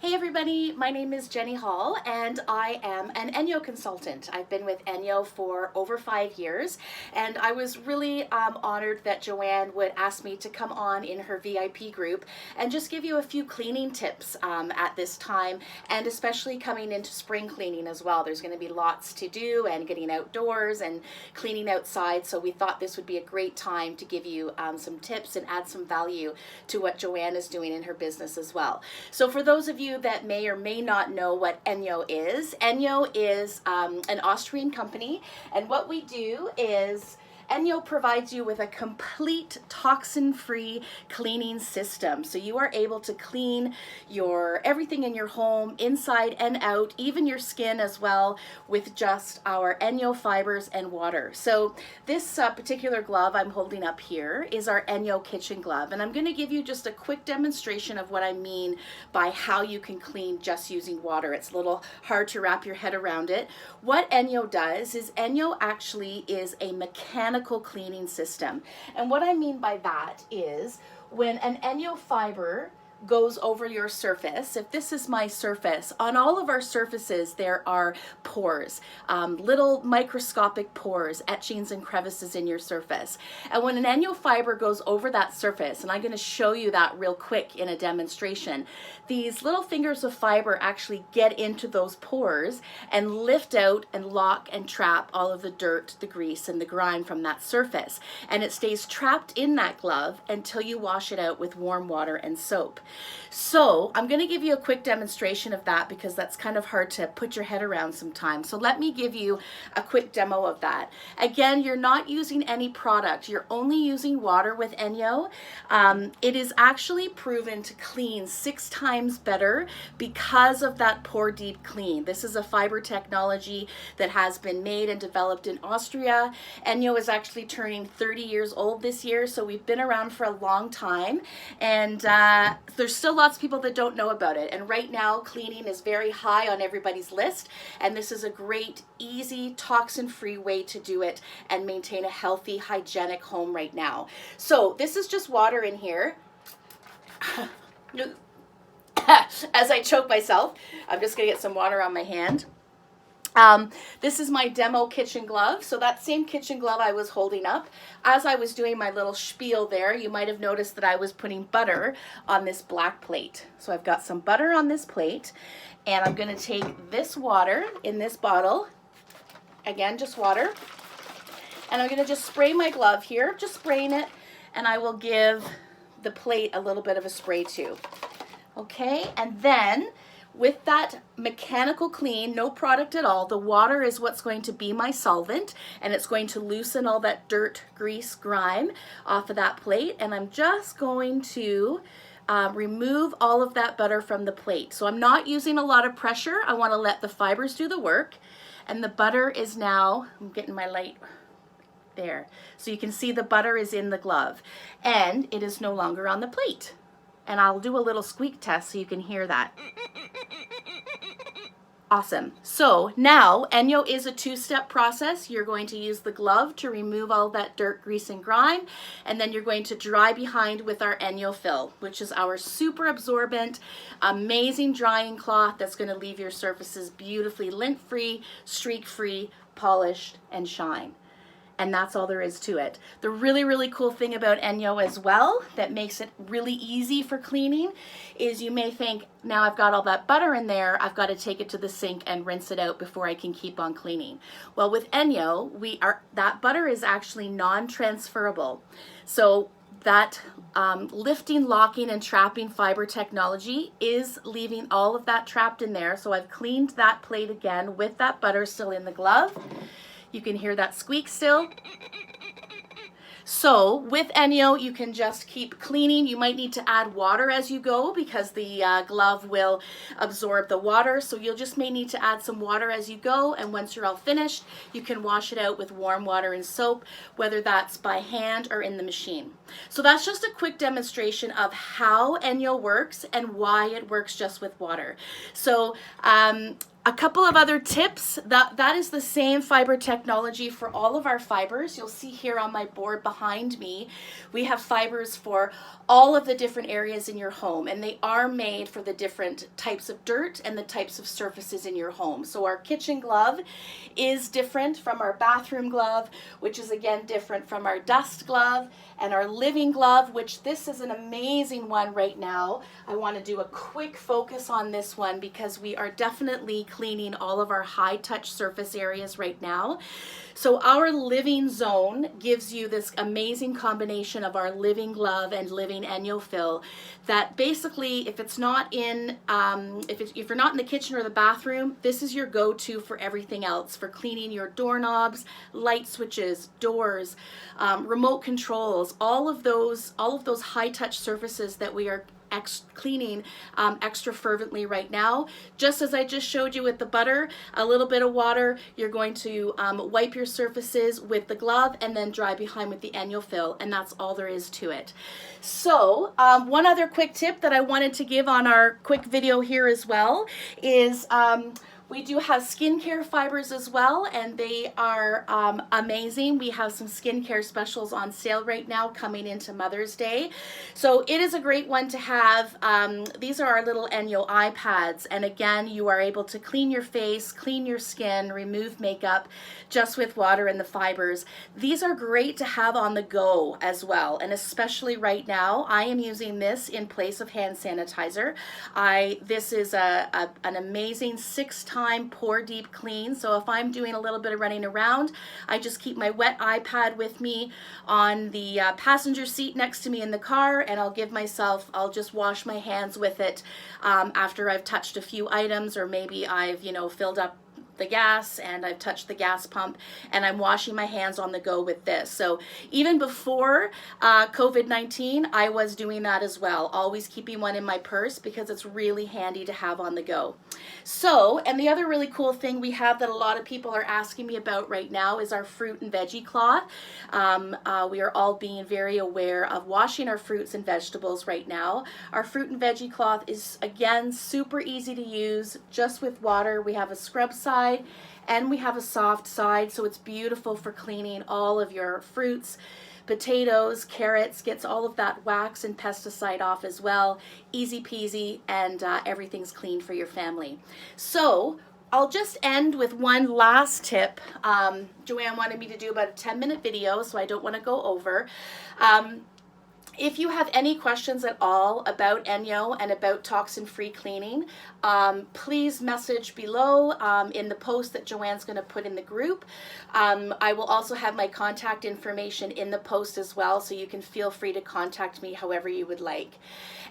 Hey everybody, my name is Jenny Hall and I am an ENJO consultant. I've been with ENJO for over 5 years and I was really honored that Joanne would ask me to come on in her VIP group and just give you a few cleaning tips at this time, and especially coming into spring cleaning as well. There's going to be lots to do and getting outdoors and cleaning outside, so we thought this would be a great time to give you some tips and add some value to what Joanne is doing in her business as well. So for those of you that may or may not know what ENJO is an Austrian company, and what we do is ENJO provides you with a complete toxin-free cleaning system. So you are able to clean everything in your home, inside and out, even your skin as well, with just our ENJO fibers and water. So this particular glove I'm holding up here is our ENJO kitchen glove. And I'm going to give you just a quick demonstration of what I mean by how you can clean just using water. It's a little hard to wrap your head around it. What ENJO does is ENJO actually is a mechanical cleaning system. And what I mean by that is when an ENJO fiber goes over your surface, if this is my surface, on all of our surfaces there are pores, little microscopic pores, etchings and crevices in your surface. And when an ENJO fiber goes over that surface, and I'm going to show you that real quick in a demonstration, these little fingers of fiber actually get into those pores and lift out and lock and trap all of the dirt, the grease, and the grime from that surface. And it stays trapped in that glove until you wash it out with warm water and soap. So I'm going to give you a quick demonstration of that because that's kind of hard to put your head around sometimes. So let me give you a quick demo of that. Again, you're not using any product. You're only using water with ENJO. It is actually proven to clean 6 times better because of that pore deep clean. This is a fiber technology that has been made and developed in Austria. ENJO is actually turning 30 years old this year, so we've been around for a long time, and there's still lots of people that don't know about it. And right now, cleaning is very high on everybody's list, and this is a great, easy, toxin-free way to do it and maintain a healthy, hygienic home right now. So this is just water in here. As I choke myself, I'm just gonna get some water on my hand. This is my demo kitchen glove. So that same kitchen glove I was holding up, as I was doing my little spiel there, you might have noticed that I was putting butter on this black plate. So I've got some butter on this plate, and I'm going to take this water in this bottle, again, just water, and I'm going to just spray my glove here, just spraying it, and I will give the plate a little bit of a spray too. Okay, and then with that mechanical clean, no product at all, the water is what's going to be my solvent, and it's going to loosen all that dirt, grease, grime off of that plate. And I'm just going to remove all of that butter from the plate. So I'm not using a lot of pressure. I want to let the fibers do the work. And the butter is now, I'm getting my light there. So you can see the butter is in the glove, and it is no longer on the plate. And I'll do a little squeak test so you can hear that. Awesome. So now ENJO is a 2-step process. You're going to use the glove to remove all that dirt, grease, and grime, and then you're going to dry behind with our ENJO Fill, which is our super absorbent, amazing drying cloth that's going to leave your surfaces beautifully lint-free, streak-free, polished, and shine. And that's all there is to it. The really, really cool thing about ENJO as well that makes it really easy for cleaning is you may think, now I've got all that butter in there, I've got to take it to the sink and rinse it out before I can keep on cleaning. Well, with ENJO, that butter is actually non-transferable. So that lifting, locking, and trapping fiber technology is leaving all of that trapped in there. So I've cleaned that plate again with that butter still in the glove. You can hear that squeak still. So with ENJO, you can just keep cleaning. You might need to add water as you go because the glove will absorb the water. So you'll just may need to add some water as you go. And once you're all finished, you can wash it out with warm water and soap, whether that's by hand or in the machine. So that's just a quick demonstration of how ENJO works and why it works just with water. So A couple of other tips, that is the same fiber technology for all of our fibers. You'll see here on my board behind me, we have fibers for all of the different areas in your home, and they are made for the different types of dirt and the types of surfaces in your home. So our kitchen glove is different from our bathroom glove, which is again different from our dust glove, and our living glove, which this is an amazing one right now. I want to do a quick focus on this one because we are definitely cleaning all of our high touch surface areas right now. So our living zone gives you this amazing combination of our living glove and living ENJO that basically, if it's not in, if you're not in the kitchen or the bathroom, this is your go-to for everything else, for cleaning your doorknobs, light switches, doors, remote controls, all of those high touch surfaces that we are cleaning extra fervently right now. Just as I just showed you with the butter, a little bit of water, you're going to wipe your surfaces with the glove and then dry behind with the ENJO, and that's all there is to it. So one other quick tip that I wanted to give on our quick video here as well is we do have skincare fibers as well, and they are amazing. We have some skincare specials on sale right now coming into Mother's Day. So it is a great one to have. These are our little ENJO eye pads, and again, you are able to clean your face, clean your skin, remove makeup just with water and the fibers. These are great to have on the go as well, and especially right now, I am using this in place of hand sanitizer. This is an amazing 6-time pour deep clean. So if I'm doing a little bit of running around, I just keep my wet iPad with me on the passenger seat next to me in the car, and I'll just wash my hands with it after I've touched a few items, or maybe I've filled up the gas and I've touched the gas pump, and I'm washing my hands on the go with this. So even before COVID-19, I was doing that as well, always keeping one in my purse because it's really handy to have on the go. So, and the other really cool thing we have that a lot of people are asking me about right now is our fruit and veggie cloth. We are all being very aware of washing our fruits and vegetables right now. Our fruit and veggie cloth is, again, super easy to use, just with water. We have a scrub side and we have a soft side, so it's beautiful for cleaning all of your fruits, potatoes, carrots, gets all of that wax and pesticide off as well. Easy peasy, and everything's clean for your family. So I'll just end with one last tip. Joanne wanted me to do about a 10-minute video, so I don't want to go over. If you have any questions at all about ENJO and about toxin-free cleaning, please message below in the post that Joanne's going to put in the group. I will also have my contact information in the post as well, so you can feel free to contact me however you would like.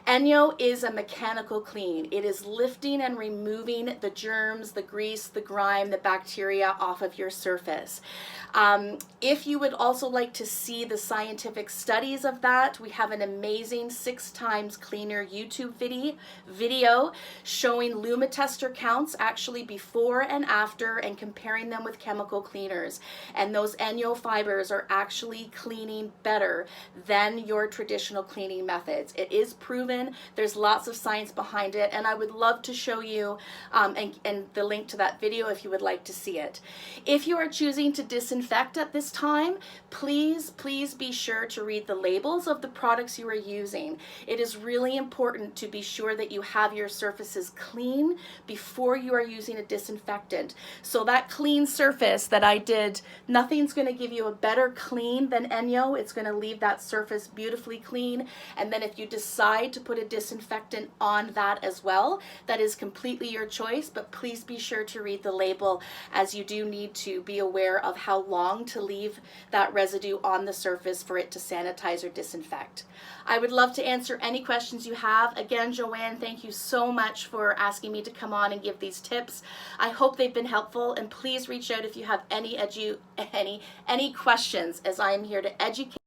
ENJO is a mechanical clean. It is lifting and removing the germs, the grease, the grime, the bacteria off of your surface. If you would also like to see the scientific studies of that, we have an amazing 6 times cleaner YouTube video showing lumitester counts actually before and after, and comparing them with chemical cleaners. And those ENJO fibers are actually cleaning better than your traditional cleaning methods. It is proven. There's lots of science behind it, and I would love to show you and the link to that video if you would like to see it. If you are choosing to disinfect at this time, please be sure to read the labels of the products you are using. It is really important to be sure that you have your surfaces clean before you are using a disinfectant. So that clean surface that I did, nothing's going to give you a better clean than ENJO. It's going to leave that surface beautifully clean, and then if you decide to put a disinfectant on that as well, that is completely your choice, but please be sure to read the label, as you do need to be aware of how long to leave that residue on the surface for it to sanitize or disinfect. I would love to answer any questions you have. Again, Joanne, thank you so much for asking me to come on and give these tips. I hope they've been helpful, and please reach out if you have any questions, as I am here to educate